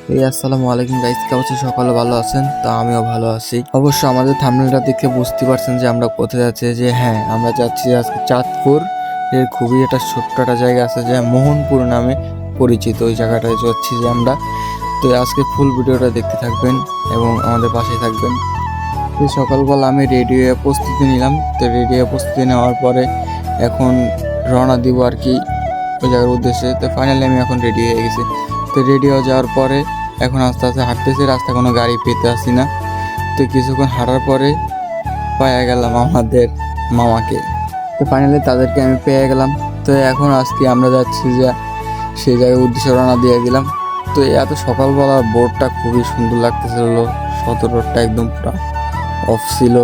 আসসালামু আলাইকুম গাইস, কেমন আছেন? সকালে ভালো আছেন? তো আমিও ভালো আছি। অবশ্য আমাদের থাম্বনেলটা দেখে বুঝতে পারছেন যে আমরা কোথায় যাচ্ছি। যে হ্যাঁ, আমরা যাচ্ছি আজকে চাঁদপুর এর খুবই একটা ছোট্ট একটা জায়গা আছে যে মোহনপুর নামে পরিচিত। ওই জায়গাটায় যাচ্ছি যে আমরা। তো আজকে ফুল ভিডিওটা দেখতে থাকবেন এবং আমাদের পাশেই থাকবেন। তো সকালবেলা আমি রেডি হয়ে প্রস্তুতি নিলাম। তো রেডি হয়ে প্রস্তুতি নেওয়ার পরে এখন রওনা দিব আর কি ওই জায়গার উদ্দেশ্যে। তো ফাইনালি আমি এখন রেডি হয়ে গেছি। তো রেডি হয়ে যাওয়ার পরে এখন আস্তে আস্তে হাঁটতেছি, রাস্তা কোনো গাড়ি পেতে আসি না। তো কিছুক্ষণ হাঁটার পরে পেয়ে গেলাম আমাদের মামাকে। তো ফাইনালি তাদেরকে আমি পেয়ে গেলাম। তো এখন আজকে আমরা যাচ্ছি যে সেই জায়গায় উদ্দেশ্যে রওনা দিয়ে দিলাম। তো এত সকালবেলা বোর্ডটা খুবই সুন্দর লাগতেছিল, সদর রোডটা একদম পুরো অফ ছিল।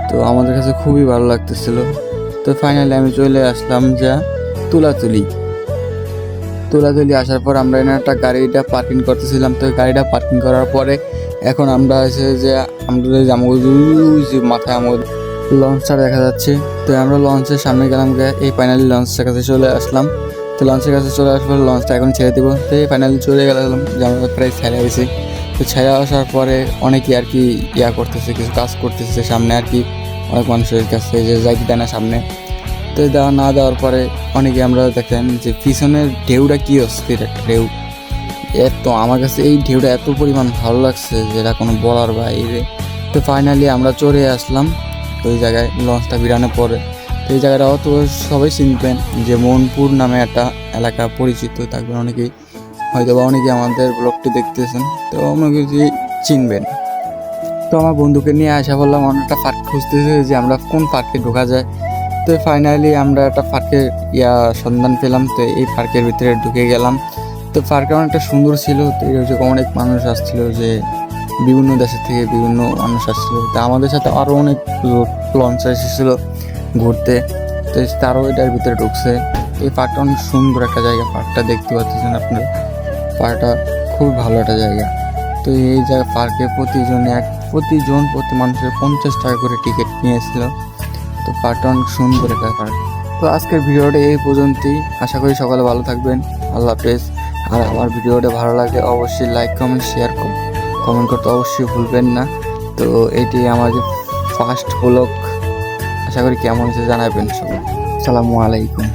তো আমাদের কাছে খুবই ভালো লাগতেছিল। তো ফাইনালি আমি চলে আসলাম যা তুলাতুলি তুলাতুলি আসার পর আমরা এখানে একটা গাড়িটা পার্কিং করতেছিলাম। তো গাড়িটা পার্কিং করার পরে এখন আমরা এসে যে আমরা যে মাথায় আমাদের লঞ্চটা দেখা যাচ্ছে। তো আমরা লঞ্চের সামনে গেলাম, এই ফাইনালি লঞ্চের কাছে চলে আসলাম। তো লঞ্চের কাছে চলে আসার পর লঞ্চটা এখন ছেড়ে দিব। তো এই ফাইনালি চলে গেলাম যে আমরা প্রায় ছেড়ে গেছি। তো ছেড়ে আসার পরে অনেকে আর কি করতেছে, কিছু কাজ করতেছে সামনে আর কি। অনেক মানুষের কাছে যে যাইতে দেয় না সামনে। তো দেওয়া না দেওয়ার পরে অনেকে আমরা দেখেন যে পিছনের ঢেউটা কি অস্থির একটা ঢেউ। এত আমার কাছে এই ঢেউটা এত পরিমাণ ভালো লাগছে যেটা কোনো বলার বাইরে। তো ফাইনালি আমরা চলে আসলাম ওই জায়গায় লঞ্চটা বিরানোর পরে। তো এই জায়গাটা অত সবাই চিনবেন যে মোহনপুর নামে একটা এলাকা পরিচিত থাকবেন অনেকেই, হয়তো বা অনেকে আমাদের ব্লগটি দেখতেছেন, তো অনেকে চিনবেন। তো আমার বন্ধুকে নিয়ে আসা বললাম অনেকটা পার্ক খুঁজতেছে যে আমরা কোন পার্কে ঢোকা যায়। তো ফাইনালি আমরা একটা পার্কের সন্ধান পেলাম। তো এই পার্কের ভিতরে ঢুকে গেলাম। তো পার্কটা অনেকটা সুন্দর ছিল। তো এই হচ্ছে অনেক মানুষ আসছিল, যে বিভিন্ন দেশের থেকে বিভিন্ন মানুষ আসছিল। তো আমাদের সাথে আরও অনেক লঞ্চ এসেছিল ঘুরতে। তো তারও এটার ভিতরে ঢুকছে। এই পার্কটা অনেক সুন্দর একটা জায়গা, পার্কটা দেখতে পাচ্ছেন আপনারা। পার্কটা খুব ভালো একটা জায়গা। তো এই জায়গা পার্কে প্রতি মানুষের 50 টাকা করে টিকিট নিয়েছিল। তো পার্কটা অনেক সুন্দর একটা পার্ক। তো আজকের ভিডিওটা এই পর্যন্তই। আশা করি সকালে ভালো থাকবেন। আল্লাহ হাফেজ। আর আমার ভিডিওটা ভালো লাগলে অবশ্যই লাইক কমেন্ট শেয়ার কমেন্ট করতে অবশ্যই ভুলবেন না। তো এটি আমার যে ফার্স্ট ব্লগ, আশা করি কেমন হয়েছে জানাবেন সবাই। আসসালামু আলাইকুম।